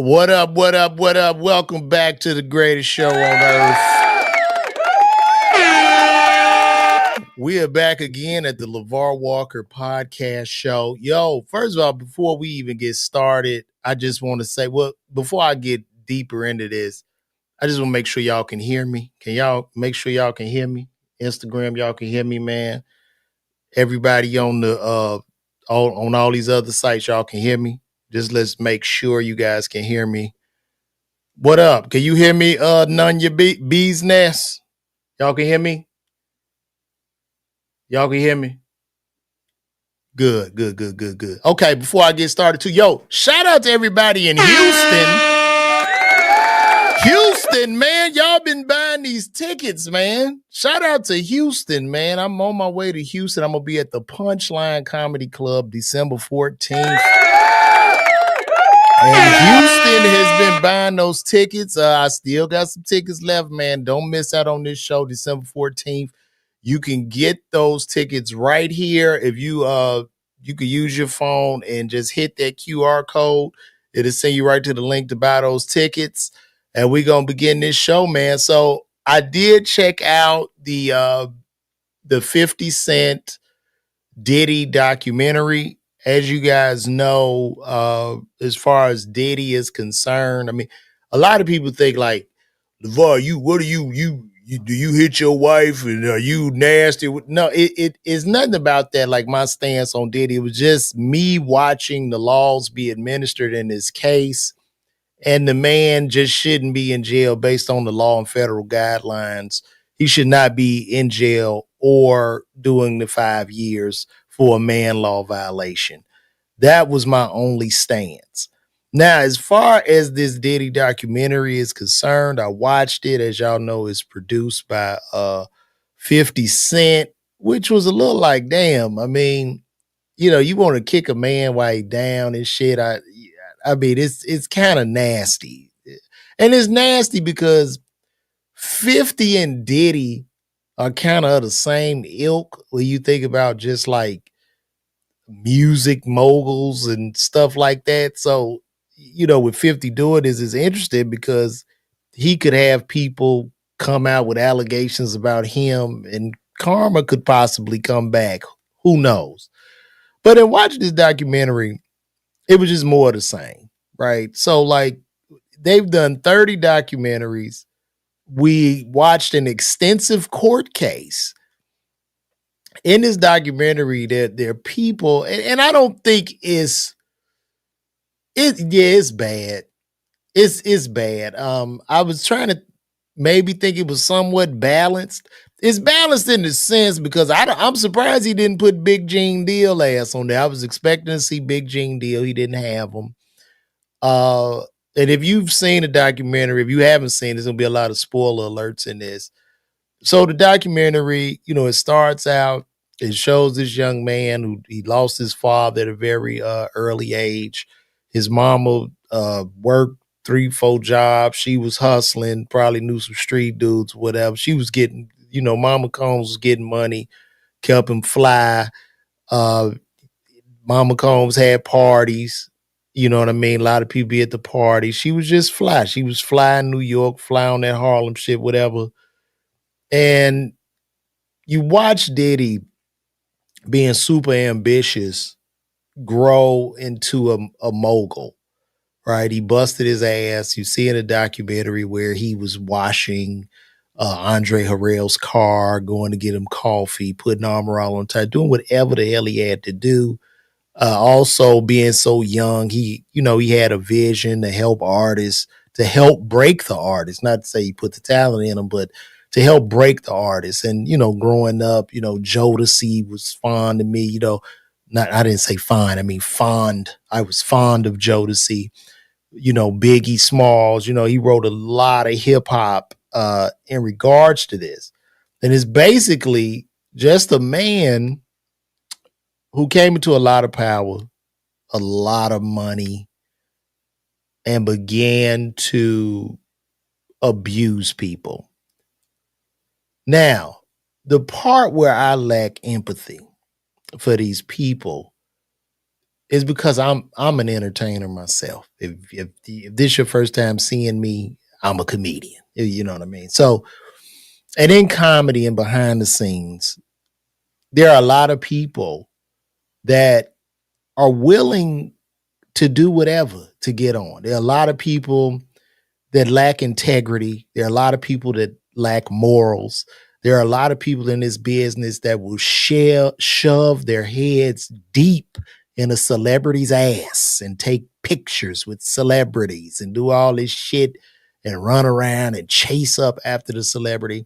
What up, what up, what up? Welcome back to the greatest show on earth. We are back again at the LeVar Walker podcast show. Yo, first of all, before we even get started, I just want to say, well, before I get deeper into this, I just want to make sure y'all can hear me. Can y'all make sure y'all can hear me? Instagram, y'all can hear me, man. Everybody on the on all these other sites, y'all can hear me. Just let's make sure you guys can hear me. What up? Can you hear me? None your bees nest. Y'all can hear me? Y'all can hear me? Good. Okay, before I get started too, yo, shout out to everybody in Houston. Houston, man, y'all been buying these tickets, man. Shout out to Houston, man. I'm on my way to Houston. I'm going to be at the Punchline Comedy Club December 14th. And Houston has been buying those tickets. I still got some tickets left, man. Don't miss out on this show, December 14th. You can get those tickets right here. If you can use your phone and just hit that QR code. It'll send you right to the link to buy those tickets. And we're gonna begin this show, man. So I did check out the 50 Cent Diddy documentary. As you guys know, as far as Diddy is concerned, I mean, a lot of people think like, LeVar, do you hit your wife and are you nasty? No, it is nothing about that. Like my stance on Diddy, it was just me watching the laws be administered in this case. And the man just shouldn't be in jail based on the law and federal guidelines. He should not be in jail or doing the 5 years for a man law violation. That was my only stance. Now, as far as this Diddy documentary is concerned, I watched it. As y'all know, it's produced by 50 Cent, which was a little like, damn, I mean, you want to kick a man while he's down and shit. I mean, it's kind of nasty. And it's nasty because 50 and Diddy are kind of the same ilk when you think about just like music moguls and stuff like that. So, with 50 doing this is interesting because he could have people come out with allegations about him and karma could possibly come back. Who knows? But in watching this documentary, it was just more of the same, right? So, like, they've done 30 documentaries. We watched an extensive court case. In this documentary, there are people, and I don't think it's bad. It's bad. I was trying to maybe think it was somewhat balanced. It's balanced in the sense because I'm surprised he didn't put Big Gene Deal ass on there. I was expecting to see Big Gene Deal. He didn't have him. And if you've seen the documentary, if you haven't seen, there's gonna be a lot of spoiler alerts in this. So the documentary, it starts out, it shows this young man who he lost his father at a very early age. His mama worked 3-4 jobs. She was hustling, probably knew some street dudes, whatever. She was getting, Mama Combs was getting money, kept him fly. Mama Combs had parties. You know what I mean? A lot of people be at the party. She was just fly. She was fly in New York, fly on that Harlem shit, whatever. And you watch Diddy being super ambitious grow into a mogul, right? He busted his ass. You see in a documentary where he was washing Andre Harrell's car, going to get him coffee, putting Armor All on tight, doing whatever the hell he had to do. Also being so young, he had a vision to help artists, to help break the artists, not to say he put the talent in them, but to help break the artists. And, growing up, Jodeci was fond of me, I didn't say fine, I mean fond. I was fond of Jodeci, Biggie Smalls, he wrote a lot of hip hop in regards to this. And it's basically just a man who came into a lot of power, a lot of money, and began to abuse people. Now, the part where I lack empathy for these people is because I'm an entertainer myself. If this is your first time seeing me, I'm a comedian. You know what I mean? So, and in comedy and behind the scenes, there are a lot of people that are willing to do whatever to get on. There are a lot of people that lack integrity. There are a lot of people that lack morals. There are a lot of people in this business that will shove their heads deep in a celebrity's ass and take pictures with celebrities and do all this shit and run around and chase up after the celebrity.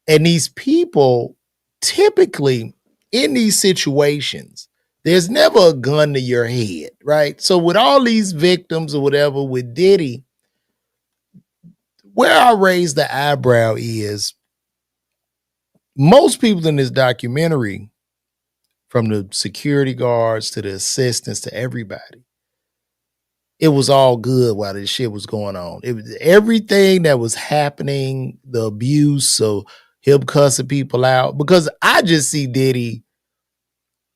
And these people typically in these situations, there's never a gun to your head, right? So with all these victims or whatever with Diddy, where I raise the eyebrow is most people in this documentary, from the security guards to the assistants to everybody, it was all good while this shit was going on. It was everything that was happening, the abuse, so him cussing people out. Because I just see Diddy,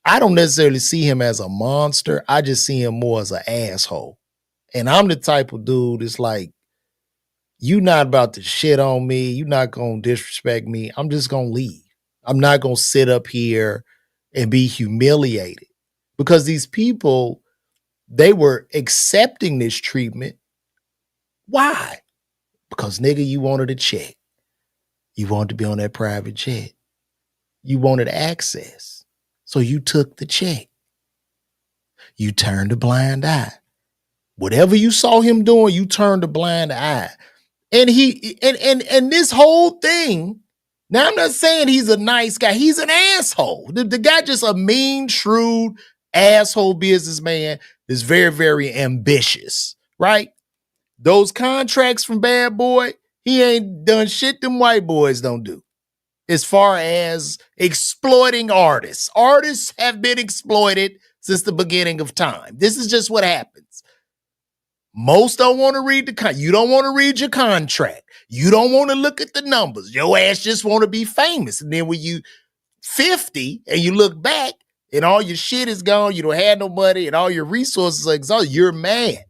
I don't necessarily see him as a monster. I just see him more as an asshole. And I'm the type of dude that's like, you not about to shit on me. You not going to disrespect me. I'm just going to leave. I'm not going to sit up here and be humiliated because these people, they were accepting this treatment. Why? Because nigga, you wanted a check. You wanted to be on that private jet. You wanted access. So you took the check. You turned a blind eye. Whatever you saw him doing, you turned a blind eye. And and this whole thing, now I'm not saying he's a nice guy. He's an asshole. The guy just a mean, shrewd, asshole businessman that's very, very ambitious, right? Those contracts from Bad Boy, he ain't done shit them white boys don't do. As far as exploiting artists. Artists have been exploited since the beginning of time. This is just what happens. Most don't want to read you don't want to read your contract. You don't want to look at the numbers. Your ass just want to be famous. And then when you 50 and you look back and all your shit is gone, you don't have no money and all your resources are exhausted, you're mad.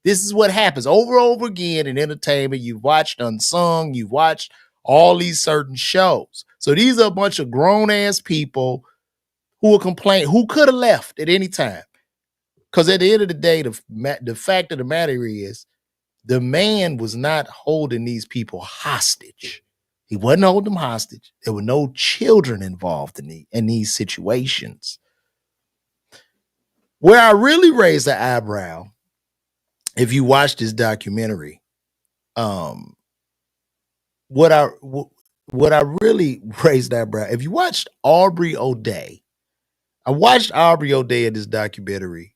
This is what happens over and over again in entertainment. You've watched Unsung, you've watched all these certain shows. So these are a bunch of grown-ass people who will complain, who could have left at any time. Because at the end of the day, the fact of the matter is, the man was not holding these people hostage. He wasn't holding them hostage. There were no children involved in these situations. Where I really raised the eyebrow, if you watch this documentary, what I really raised the eyebrow, if you watched Aubrey O'Day, I watched Aubrey O'Day in this documentary.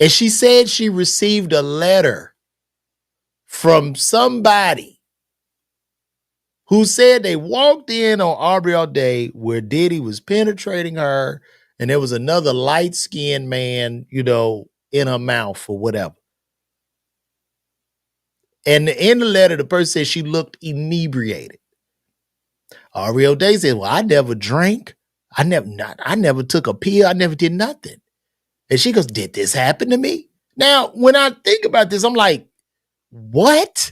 And she said she received a letter from somebody who said they walked in on Aubrey O'Day where Diddy was penetrating her and there was another light-skinned man, you know, in her mouth or whatever. And in the letter, the person said she looked inebriated. Aubrey O'Day said, well, I never drank. I never took a pill. I never did nothing. And she goes, did this happen to me? Now, when I think about this, I'm like, what?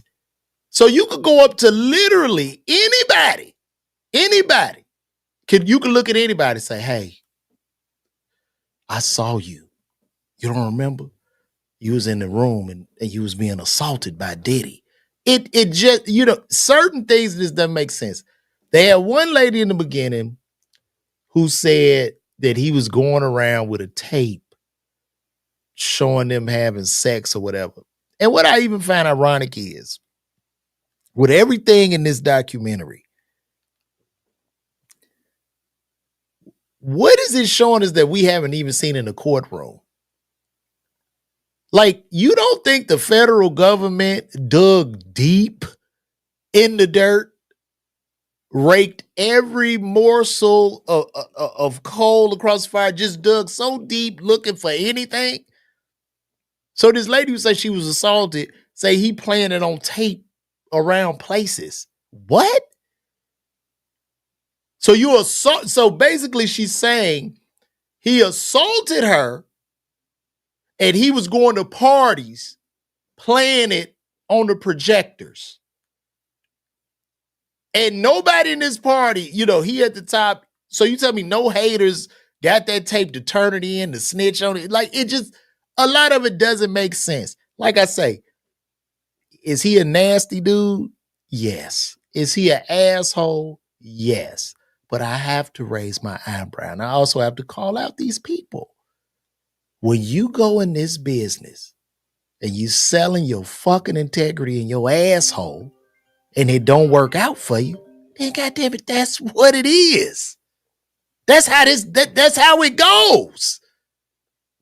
So you could go up to literally anybody. You can look at anybody and say, hey, I saw you. You don't remember? You was in the room and you was being assaulted by Diddy. It just, you know, certain things just doesn't make sense. They had one lady in the beginning who said that he was going around with a tape showing them having sex or whatever. And what I even find ironic is, with everything in this documentary, what is it showing us that we haven't even seen in the courtroom? Like, you don't think the federal government dug deep in the dirt, raked every morsel of coal across the fire, just dug so deep looking for anything? So this lady who said she was assaulted, say he playing it on tape around places. What? So basically she's saying He assaulted her, and he was going to parties playing it on the projectors. And nobody in this party, he at the top. So you tell me no haters got that tape to turn it in, to snitch on it. Like, it just, a lot of it doesn't make sense. Like I say, is he a nasty dude? Yes. Is he an asshole? Yes. But I have to raise my eyebrow. And I also have to call out these people. When you go in this business and you selling your fucking integrity and your asshole, and it don't work out for you, then goddamn it, that's what it is. That's how it goes.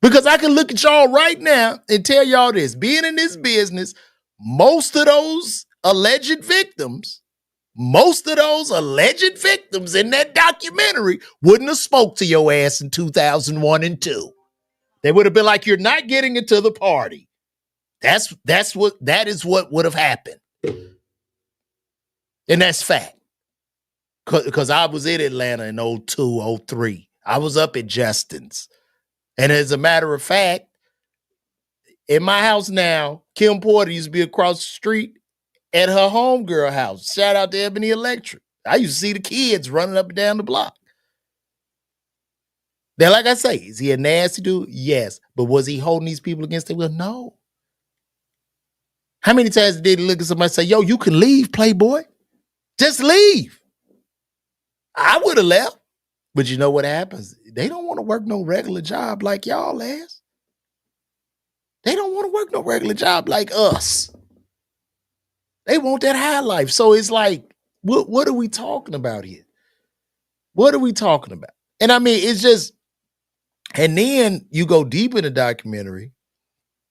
Because I can look at y'all right now and tell y'all this. Being in this business, most of those alleged victims in that documentary wouldn't have spoke to your ass in 2001 and 2. They would have been like, you're not getting into the party. That is what would have happened. And that's fact. Because I was in Atlanta in 02, 03. I was up at Justin's. And as a matter of fact, in my house now, Kim Porter used to be across the street at her homegirl house. Shout out to Ebony Electric. I used to see the kids running up and down the block. Now, like I say, is he a nasty dude? Yes. But was he holding these people against their will? No. How many times did he look at somebody and say, yo, you can leave, playboy? Just leave. I would have left. But you know what happens? They don't want to work no regular job like y'all ass. They don't want to work no regular job like us. They want that high life. So it's like, what are we talking about here? What are we talking about? And I mean, it's just, and then you go deep in the documentary,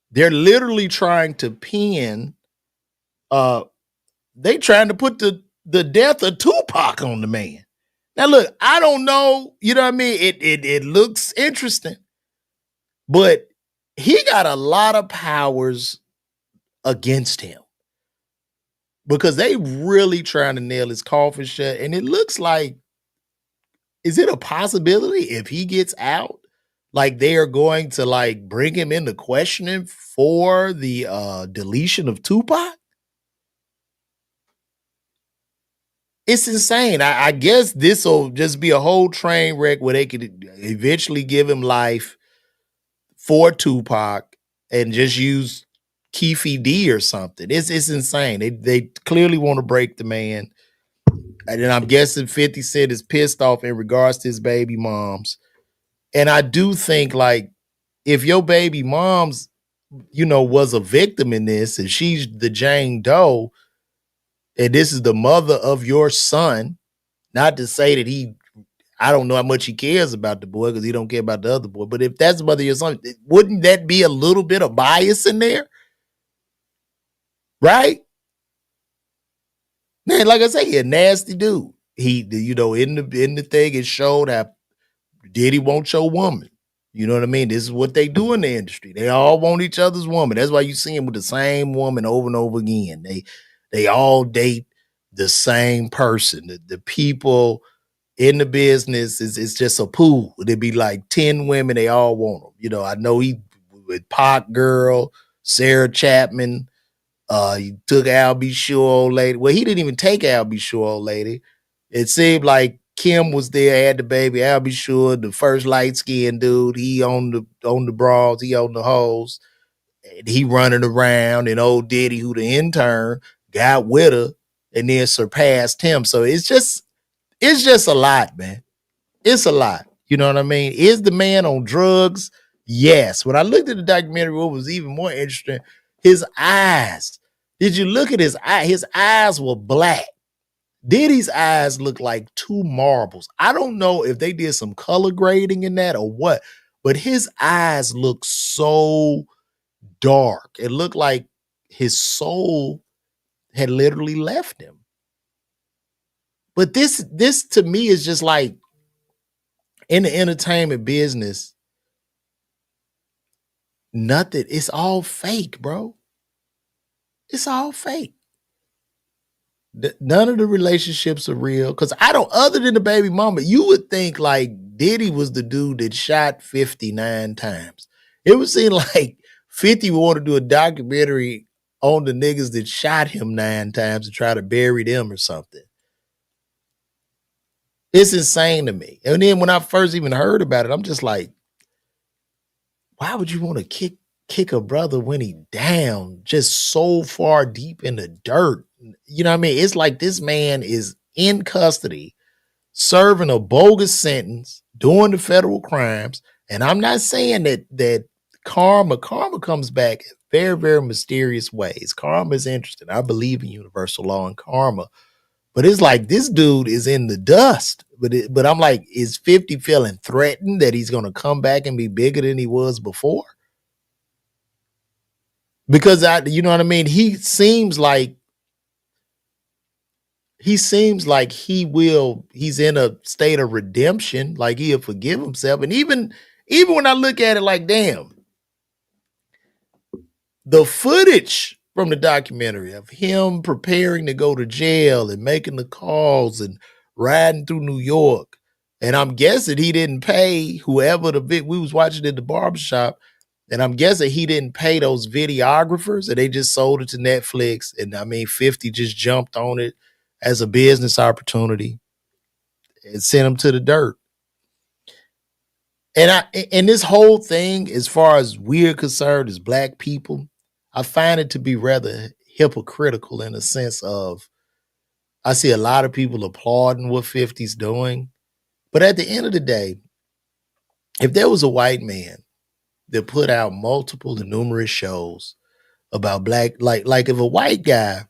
they're literally trying to pin, they trying to put the death of Tupac on the man. Now, look, I don't know, you know what I mean? It looks interesting, but he got a lot of powers against him because they really trying to nail his coffin shut. And it looks like, is it a possibility if he gets out, like they are going to like bring him into questioning for the deletion of Tupac? It's insane. I guess this will just be a whole train wreck where they could eventually give him life for Tupac and just use Keefe D or something. It's insane. They clearly want to break the man. And then I'm guessing 50 Cent is pissed off in regards to his baby moms. And I do think, like, if your baby mom's, was a victim in this and she's the Jane Doe, and this is the mother of your son, not to say that I don't know how much he cares about the boy because he don't care about the other boy, but if that's the mother of your son, wouldn't that be a little bit of bias in there? Right? Man, like I say, he a nasty dude. He, in the thing, it showed how Diddy wants your woman. You know what I mean? This is what they do in the industry. They all want each other's woman. That's why you see them with the same woman over and over again. They all date the same person. The people in the business it's just a pool. It'd be like 10 women. They all want them. I know he with Pac girl, Sarah Chapman. He took Al B. Sure old lady. Well, he didn't even take Al B. Sure old lady. It seemed like Kim was there, had the baby. Al B. Sure, the first light skinned dude. He on the bras, he on the hoes. And he running around, and old Diddy, who the intern, got with her and then surpassed him. So it's just a lot, man. It's a lot. You know what I mean? Is the man on drugs? Yes. When I looked at the documentary, what was even more interesting, his eyes. Did you look at his eye? His eyes were black. Diddy's eyes look like two marbles. I don't know if they did some color grading in that or what, but his eyes look so dark. It looked like his soul had literally left him. But this to me is just like, in the entertainment business, nothing. It's all fake, bro. It's all fake. None of the relationships are real. Because other than the baby mama, you would think like Diddy was the dude that shot 59 times. It would seem like 50 wanted to do a documentary on the niggas that shot him 9 times and try to bury them or something. It's insane to me. And then when I first even heard about it, I'm just like, why would you want to kick a brother when he down just so far deep in the dirt? You know what I mean? It's like this man is in custody, serving a bogus sentence, doing the federal crimes. And I'm not saying that karma comes back in very, very mysterious ways. Karma is interesting. I believe in universal law and karma. But it's like this dude is in the dust. But I'm like, is 50 feeling threatened that he's going to come back and be bigger than he was before? Because you know what I mean? He seems like he's in a state of redemption, like he'll forgive himself. And even when I look at it like, damn, the footage from the documentary of him preparing to go to jail and making the calls and riding through New York. And I'm guessing he didn't pay whoever we was watching at the barbershop. And I'm guessing he didn't pay those videographers and they just sold it to Netflix. And I mean, 50 just jumped on it as a business opportunity and sent him to the dirt. And this whole thing, as far as we're concerned as Black people, I find it to be rather hypocritical in a sense of I see a lot of people applauding what 50's doing. But at the end of the day, if there was a white man that put out multiple and numerous shows about Black, like if a white guy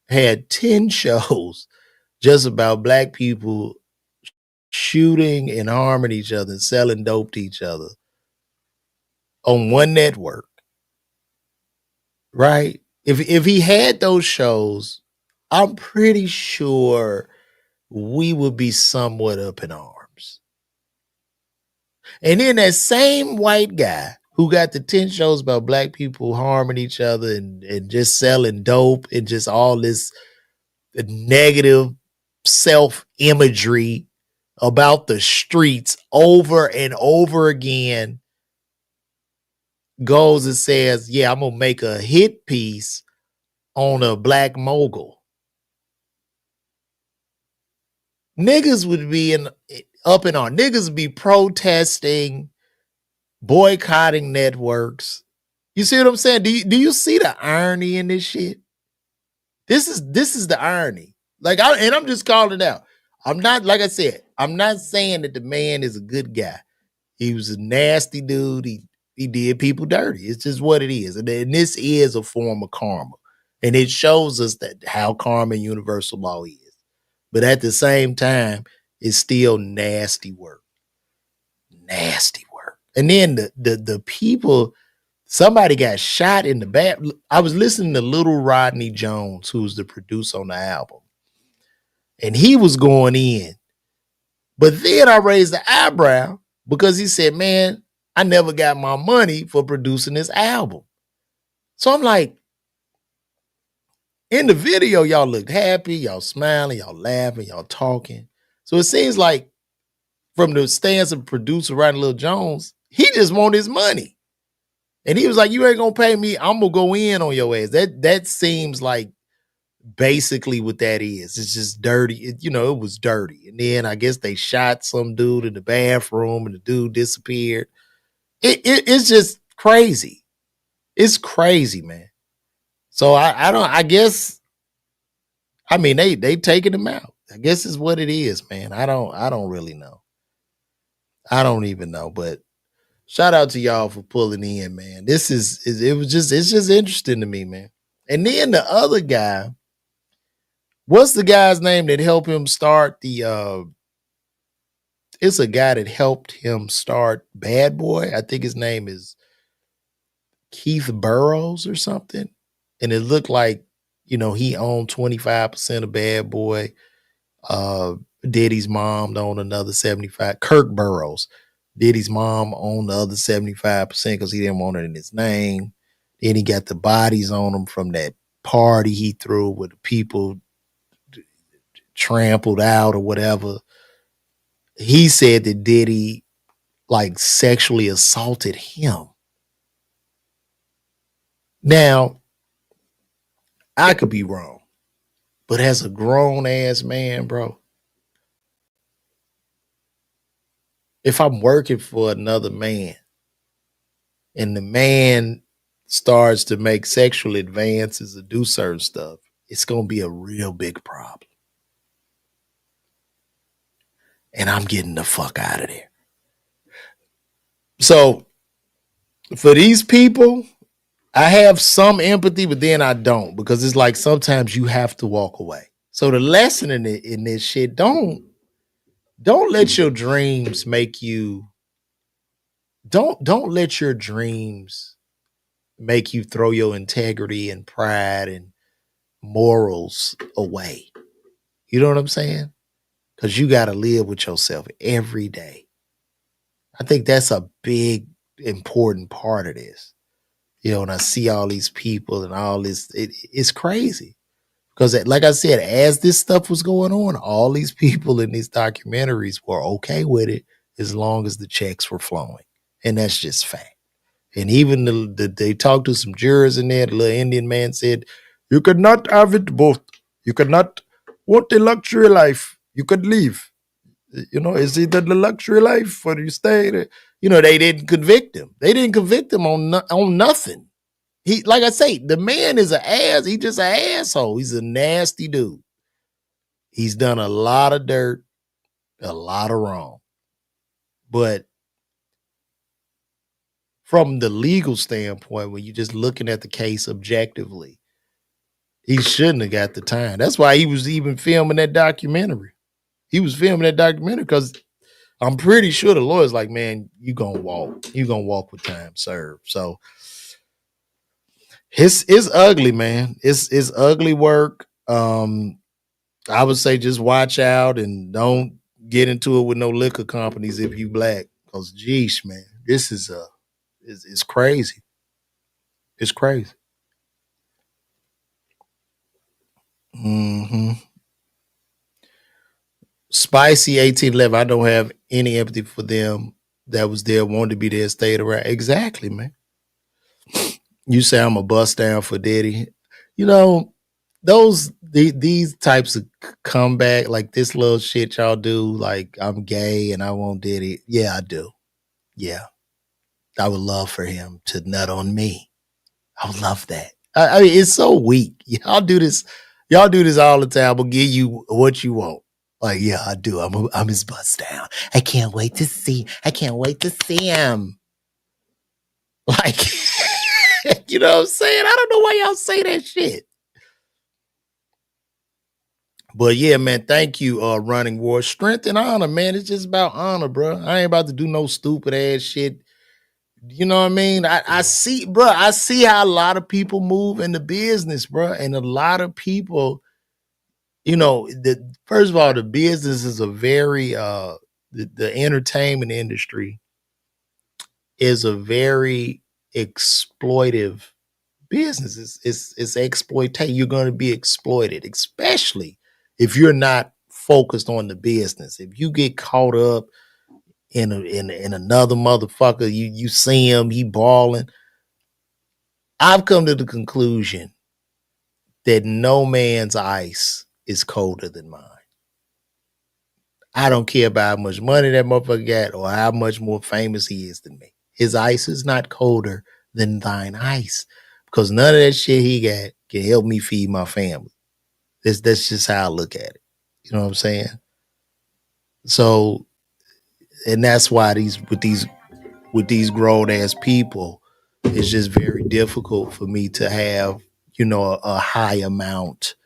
had 10 shows just about Black people shooting and harming each other and selling dope to each other on one network, right? If he had those shows, I'm pretty sure we would be somewhat up in arms. And then that same white guy who got the 10 shows about Black people harming each other and just selling dope and just all this negative self-imagery about the streets over and over again goes and says, yeah, I'm going to make a hit piece on a Black mogul. Niggas would be up in arms. Niggas would be protesting, boycotting networks. You see what I'm saying? Do you see the irony in this shit? This is the irony. And I'm just calling it out. I'm not, like I said, I'm not saying that the man is a good guy. He was a nasty dude. He did people dirty. It's just what it is. And this is a form of karma. And it shows us that how karma and universal law is. But at the same time, it's still nasty work. Nasty work. And then the people, somebody got shot in the back. I was listening to Little Rodney Jones, who's the producer on the album. And he was going in. But then I raised the eyebrow because he said, man, I never got my money for producing this album. So I'm like, in the video, y'all looked happy, y'all smiling, y'all laughing, y'all talking. So it seems like from the stance of producer Rodney Lil Jones, he just want his money. And he was like, you ain't gonna pay me, I'm gonna go in on your ass. That seems like basically what that is. It's just dirty. It was dirty. And then I guess they shot some dude in the bathroom and the dude disappeared. It's just crazy. It's crazy, man. So I guess, I mean, they taking him out. I guess is what it is, man. I don't really know. I don't even know, but shout out to y'all for pulling in, man. It's just interesting to me, man. And then the other guy, what's the guy's name that helped him start it's a guy that helped him start Bad Boy. I think his name is Keith Burrows or something. And it looked like, he owned 25% of Bad Boy. Diddy's mom owned another 75. Kirk Burrows. Diddy's mom owned the other 75% because he didn't want it in his name. Then he got the bodies on him from that party he threw where the people trampled out or whatever. he said that Diddy like sexually assaulted him. Now, I could be wrong, but as a grown ass man, bro, if I'm working for another man and the man starts to make sexual advances or do certain stuff, it's going to be a real big problem. And I'm getting the fuck out of there. So for these people, I have some empathy, but then I don't, because it's like sometimes you have to walk away. So the lesson in this shit, don't let your dreams make you don't let your dreams make you throw your integrity and pride and morals away. You know what I'm saying? Because you got to live with yourself every day. I think that's a big, important part of this. You know, and I see all these people and all this, it's crazy. Because, like I said, as this stuff was going on, all these people in these documentaries were okay with it as long as the checks were flowing. And that's just fact. And even they talked to some jurors in there. The little Indian man said, "You could not have it both. You could not want the luxury life. You could leave. You know, is either the luxury life or you stay there." You know, they didn't convict him. They didn't convict him on nothing. He, like I say, the man is an ass. He just an asshole. He's a nasty dude. He's done a lot of dirt, a lot of wrong. But from the legal standpoint, when you're just looking at the case objectively, he shouldn't have got the time. That's why he was even filming that documentary. He was filming that documentary because I'm pretty sure the lawyer's like, man, you gonna walk. You gonna walk with time served. So it's ugly, man. It's ugly work. I would say just watch out and don't get into it with no liquor companies if you black. Cause geesh, man, this is it's crazy. It's crazy. Mm-hmm. Spicy 1811. I don't have any empathy for them that was there, wanted to be there, stayed around. Exactly, man. You say I'm a bust down for Diddy. You know, these types of comeback, like this little shit y'all do, like I'm gay and I want Diddy. Yeah, I do. Yeah. I would love for him to nut on me. I would love that. I mean, it's so weak. Y'all do this. Y'all do this all the time. We'll give you what you want. Like, yeah, I do. I'm his bust down. I can't wait to see. I can't wait to see him. Like, you know what I'm saying? I don't know why y'all say that shit. But yeah, man, thank you, Running War. Strength and honor, man. It's just about honor, bro. I ain't about to do no stupid ass shit. You know what I mean? I see, bro. I see how a lot of people move in the business, bro, and a lot of people, you know, first of all, the business is a very the entertainment industry is a very exploitive business. It's exploitation. You're going to be exploited, especially if you're not focused on the business. If you get caught up in another motherfucker, you see him, he balling. I've come to the conclusion that no man's ice is colder than mine. I don't care about how much money that motherfucker got or how much more famous he is than me. His ice is not colder than thine ice because none of that shit he got can help me feed my family. That's just how I look at it. You know what I'm saying? So, and that's why these grown ass people, it's just very difficult for me to have, you know, a high amount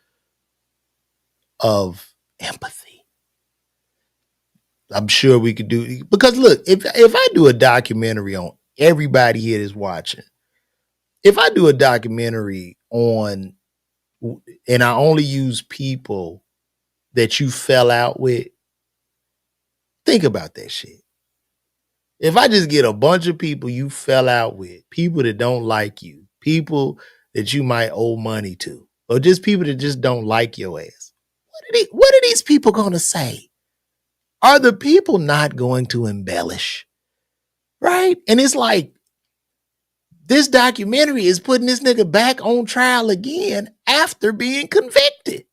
of empathy. I'm sure we could do, because look, if I do a documentary on everybody here that's watching, if I do a documentary on, and I only use people that you fell out with, think about that shit. If I just get a bunch of people you fell out with, people that don't like you, people that you might owe money to, or just people that just don't like your ass, what are these people gonna say? Are the people not going to embellish? Right? And it's like, this documentary is putting this nigga back on trial again after being convicted.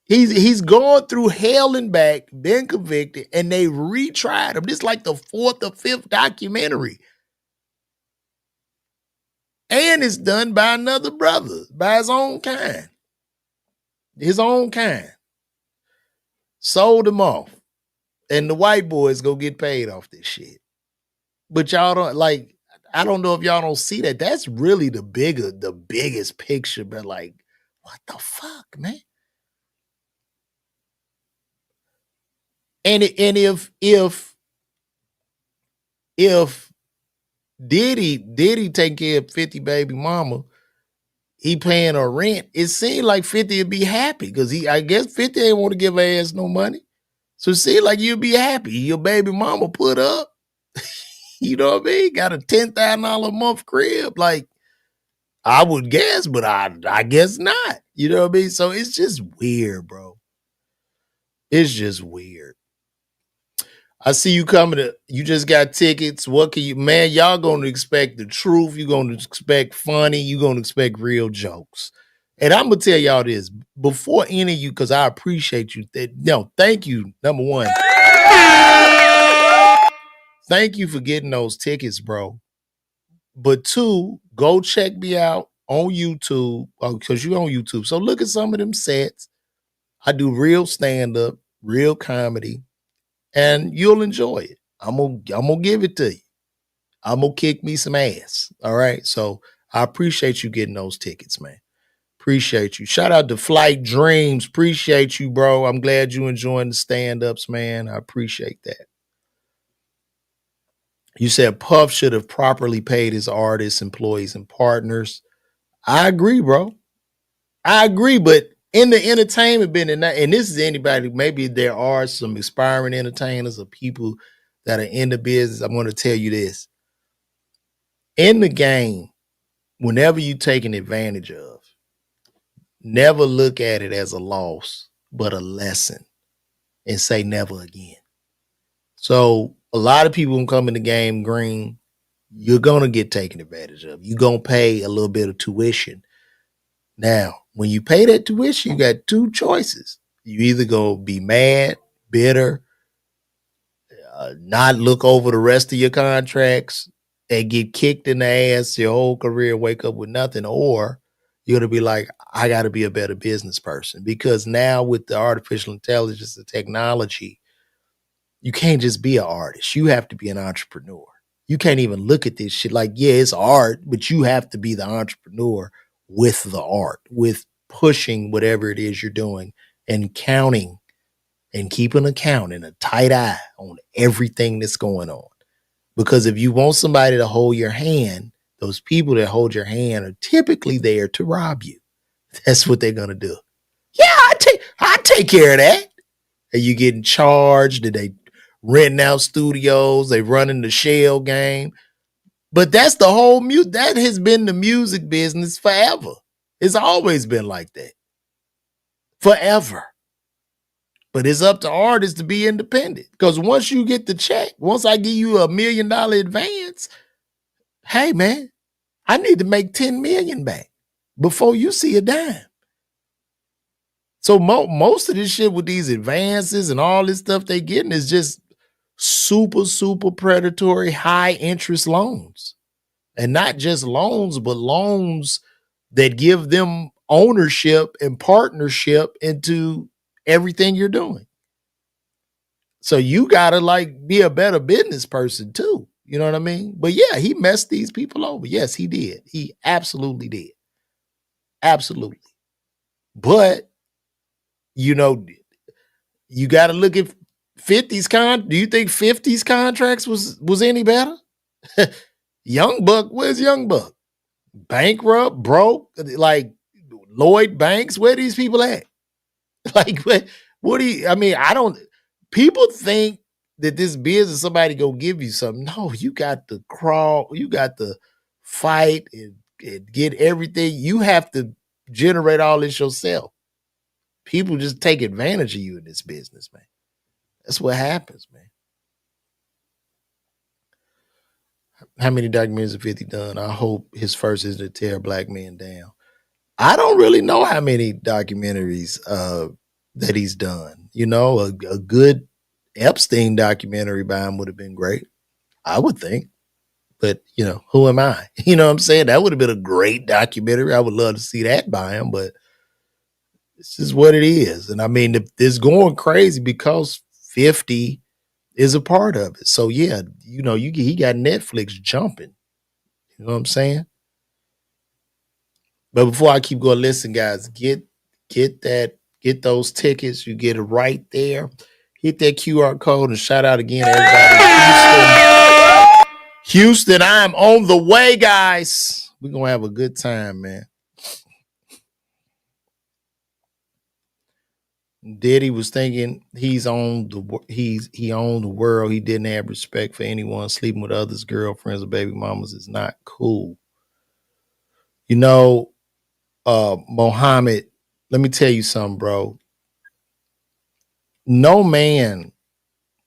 He's gone through hell and back, been convicted, and they retried him. This is like the 4th or 5th documentary. And it's done by another brother, by his own kind. His own kind. Sold him off. And the white boys go get paid off this shit. But y'all don't, like, I don't know if y'all don't see that. That's really the biggest picture, but like, what the fuck, man? And if Diddy take care of 50 baby mama, he paying her rent, it seemed like 50 would be happy because I guess 50 ain't want to give her ass no money. So it seemed like you'd be happy. Your baby mama put up, you know what I mean? Got a $10,000 a month crib. Like, I would guess, but I guess not. You know what I mean? So it's just weird, bro. It's just weird. I see you coming you just got tickets. What can you, man, y'all going to expect the truth. You're going to expect funny. You're going to expect real jokes. And I'm going to tell y'all this before any of you, because I appreciate you. Thank you. Number one, thank you for getting those tickets, bro. But 2, go check me out on YouTube, because you're on YouTube. So look at some of them sets. I do real stand-up, real comedy, and you'll enjoy it. I'm gonna give it to you. I'm gonna kick me some ass. All right. So I appreciate you getting those tickets, man. Appreciate you. Shout out to Flight Dreams. Appreciate you, bro. I'm glad you enjoying the stand-ups, man. I appreciate that. You said Puff should have properly paid his artists, employees, and partners. I agree, bro. I agree, but in the entertainment business, and this is anybody, maybe there are some aspiring entertainers or people that are in the business. I'm going to tell you this. In the game, whenever you taken advantage of, never look at it as a loss, but a lesson, and say never again. So a lot of people who come in the game green, you're going to get taken advantage of. You're going to pay a little bit of tuition. Now, when you pay that tuition, you got 2 choices. You either go be mad, bitter, not look over the rest of your contracts and get kicked in the ass your whole career, wake up with nothing, or you're going to be like, I got to be a better business person. Because now with the artificial intelligence, the technology, you can't just be an artist. You have to be an entrepreneur. You can't even look at this shit like, yeah, it's art, but you have to be the entrepreneur with the art, with pushing whatever it is you're doing and counting and keeping an account and a tight eye on everything that's going on. Because if you want somebody to hold your hand, those people that hold your hand are typically there to rob you. That's what they're going to do. Yeah, I take care of that. And you getting charged, and they renting out studios, they running the shell game. But that's the whole that has been the music business forever. It's always been like that. Forever. But it's up to artists to be independent. Because once you get the check, once I give you $1 million advance, hey man, I need to make 10 million back before you see a dime. So most of this shit with these advances and all this stuff they getting is just super predatory, high interest loans. And not just loans, but loans that give them ownership and partnership into everything you're doing. So you gotta like be a better business person too. You know what I mean? But yeah, he messed these people over. Yes, he did. He absolutely did. Absolutely. But you know, you got to look at 50's do you think 50's contracts was any better? Young Buck, where's Young Buck? Bankrupt, broke, like Lloyd Banks, where these people at? Like what do you, I mean, I don't, people think that this business somebody go give you something. No, you got to crawl, you got to fight and get everything. You have to generate all this yourself. people just take advantage of you in this business, man. That's what happens, man. How many documentaries have 50 done? I hope his first is to tear black men down. I don't really know how many documentaries that he's done. You know, a good Epstein documentary by him would have been great, I would think. But, you know, who am I? You know what I'm saying? That would have been a great documentary. I would love to see that by him, but it's just what it is. And I mean, it's going crazy because 50 is a part of it. So, yeah, you know, he got Netflix jumping. You know what I'm saying? But before I keep going, listen, guys, get those tickets. You get it right there. Hit that QR code and shout out again to everybody in Houston, I am on the way, guys. We're gonna have a good time, man. Diddy was thinking he owned the world. He didn't have respect for anyone. Sleeping with others, girlfriends, or baby mamas is not cool. You know, Mohammed, let me tell you something, bro. No man,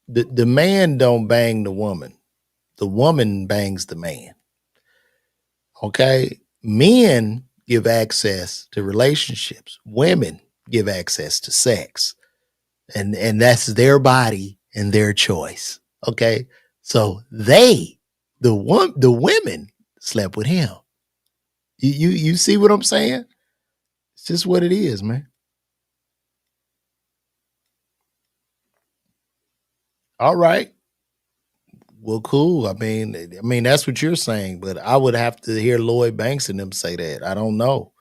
the man don't bang the woman. The woman bangs the man. Okay? Men give access to relationships. Women give access to sex. And that's their body and their choice. Okay? So the women slept with him. You see what I'm saying? It's just what it is, man. All right. Well, cool. I mean, that's what you're saying, but I would have to hear Lloyd Banks and them say that. I don't know.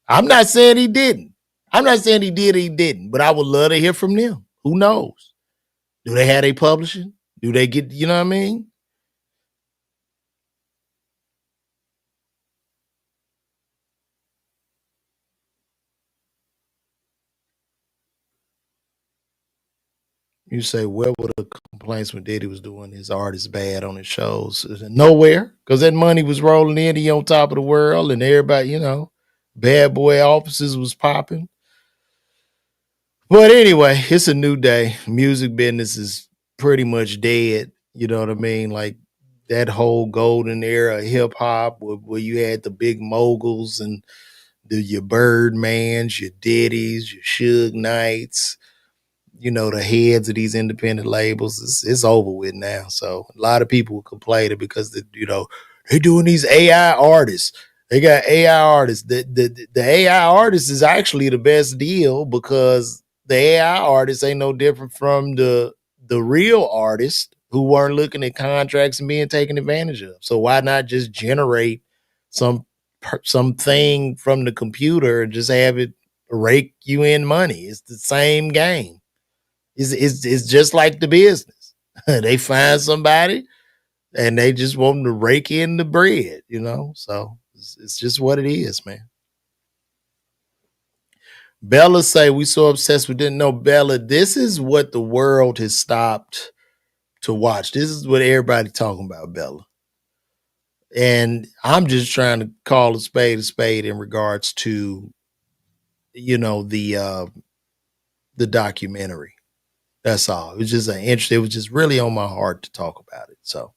I'm not saying he didn't. I'm not saying he did or he didn't, but I would love to hear from them. Who knows? Do they have a publishing? Do they get, you know what I mean? You say, where were the complaints when Diddy was doing his artist bad on his shows? Nowhere, because that money was rolling in. He on top of the world, and everybody, you know, bad boy offices was popping. But anyway, it's a new day. Music business is pretty much dead. You know what I mean? Like that whole golden era of hip hop where you had the big moguls and your Birdmans, your Diddies, your Suge Knights, you know, the heads of these independent labels. It's over with now. So a lot of people complaining because they're doing these AI artists. They got AI artists. The AI artist is actually the best deal because the AI artists ain't no different from the real artists who weren't looking at contracts and being taken advantage of. So why not just generate some something from the computer and just have it rake you in money? It's the same game. It's just like the business. They find somebody and they just want them to rake in the bread, you know? So it's just what it is, man. Bella say we so obsessed we didn't know. Bella, this is what the world has stopped to watch. This is what everybody talking about, Bella. And I'm just trying to call a spade in regards to, you know, the documentary. That's all. It was just an interest. It was just really on my heart to talk about it. So,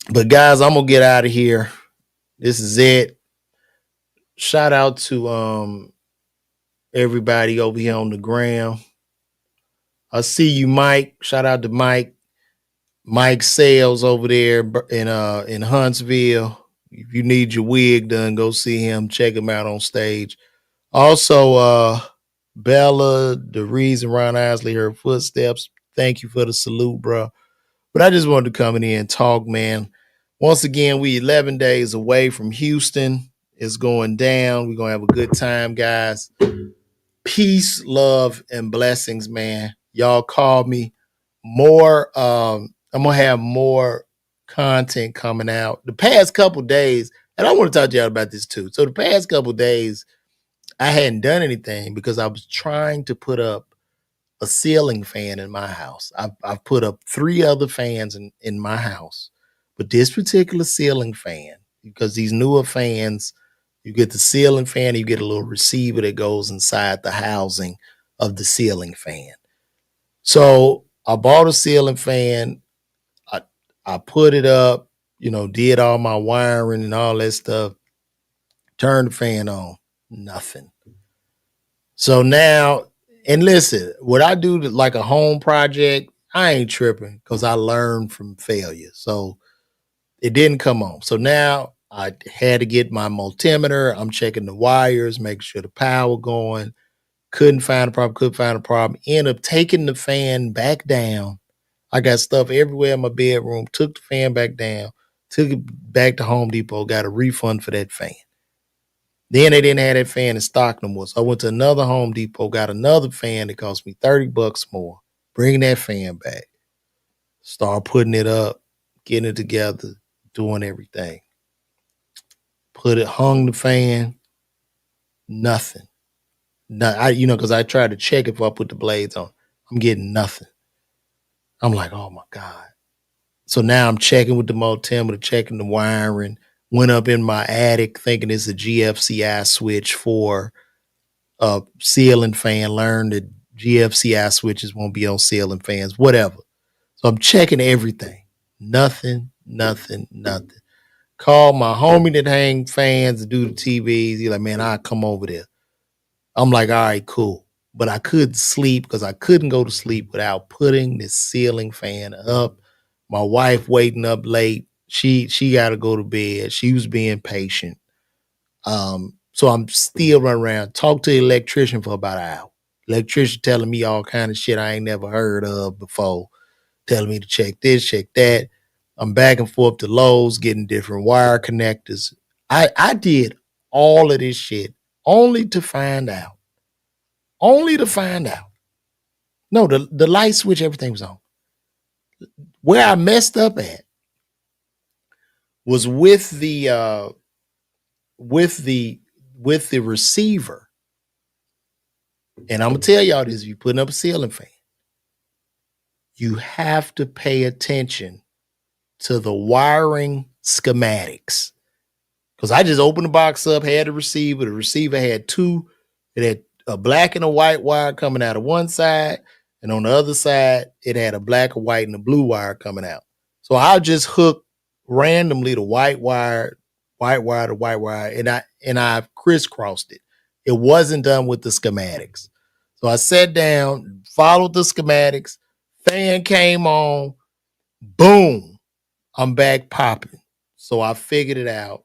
but guys, I'm gonna get out of here. This is it. Shout out to everybody over here on the gram. I see you, Mike. Shout out to Mike. Mike Sales over there in Huntsville. If you need your wig done, go see him. Check him out on stage. Also, Bella, the reason Ron Isley heard footsteps. Thank you for the salute, bro. But I just wanted to come in here and talk, man. Once again, we 11 days away from Houston. It's going down. We're gonna have a good time, guys. Peace, love, and blessings, man. Y'all call me. More. I'm gonna have more content coming out. The past couple days, and I want to talk to y'all about this too. So the past couple days, I hadn't done anything because I was trying to put up a ceiling fan in my house. I've put up 3 other fans in my house, but this particular ceiling fan, because these newer fans You get the ceiling fan, you get a little receiver that goes inside the housing of the ceiling fan. So I bought a ceiling fan. I I put it up, did all my wiring and all that stuff. Turned the fan on, nothing. So now, and listen, what I do to like a home project, I ain't tripping because I learned from failure. So it didn't come on. So now I had to get my multimeter. I'm checking the wires, making sure the power going. Couldn't find a problem, couldn't find a problem. End up taking the fan back down. I got stuff everywhere in my bedroom, took the fan back down, took it back to Home Depot, got a refund for that fan. Then they didn't have that fan in stock no more. So I went to another Home Depot, got another fan that cost me $30 more. Bring that fan back. Start putting it up, getting it together, doing everything. Hung the fan, nothing. Because I tried to check if I put the blades on. I'm getting nothing. I'm like, oh my God. So now I'm checking with the multimeter, checking the wiring. Went up in my attic thinking it's a GFCI switch for a ceiling fan. Learned that GFCI switches won't be on ceiling fans, whatever. So I'm checking everything. Nothing. Call my homie that hang fans to do the TVs. He's like, man, I'll come over there. I'm like, all right, cool. But I couldn't sleep because I couldn't go to sleep without putting this ceiling fan up. My wife waiting up late. She got to go to bed. She was being patient. So I'm still running around. Talk to the electrician for about an hour. Electrician telling me all kind of shit I ain't never heard of before. Telling me to check this, check that. I'm back and forth to Lowe's, getting different wire connectors. I did all of this shit only to find out. No, the light switch, everything was on. Where I messed up at was with the receiver. And I'm gonna tell y'all this: if you're putting up a ceiling fan, you have to pay attention to the wiring schematics. Because I just opened the box up, had the receiver. The receiver had two. It had a black and a white wire coming out of one side, and on the other side, it had a black, a white, and a blue wire coming out. So I just hooked randomly the white wire, the white wire, and I crisscrossed it. It wasn't done with the schematics. So I sat down, followed the schematics, fan came on, boom, I'm back popping. So I figured it out.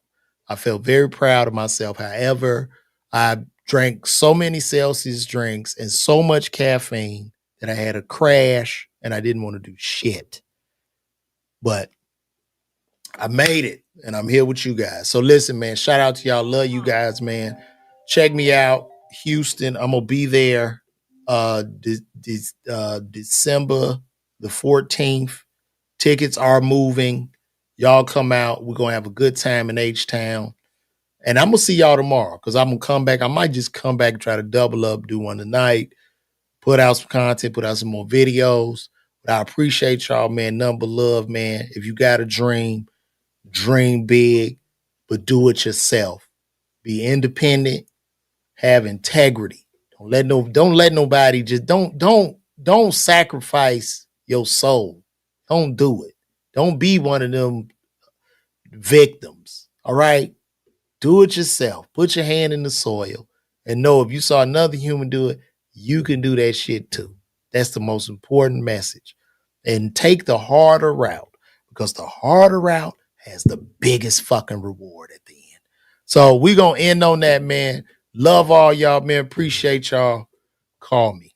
I felt very proud of myself. However, I drank so many Celsius drinks and so much caffeine that I had a crash and I didn't want to do shit. But I made it and I'm here with you guys. So listen, man, shout out to y'all. Love you guys, man. Check me out, Houston. I'm gonna be there December the 14th. Tickets are moving. Y'all come out. We're gonna have a good time in H-Town. And I'm gonna see y'all tomorrow because I'm gonna come back. I might just come back and try to double up, do one tonight, put out some content, put out some more videos. But I appreciate y'all, man. Nothing but love, man. If you got a dream, dream big, but do it yourself. Be independent, have integrity. Don't let nobody don't sacrifice your soul. Don't do it. Don't be one of them victims. All right? Do it yourself. Put your hand in the soil and know if you saw another human do it, you can do that shit too. That's the most important message. And take the harder route because the harder route has the biggest fucking reward at the end. So we're going to end on that, man. Love all y'all, man. Appreciate y'all. Call me.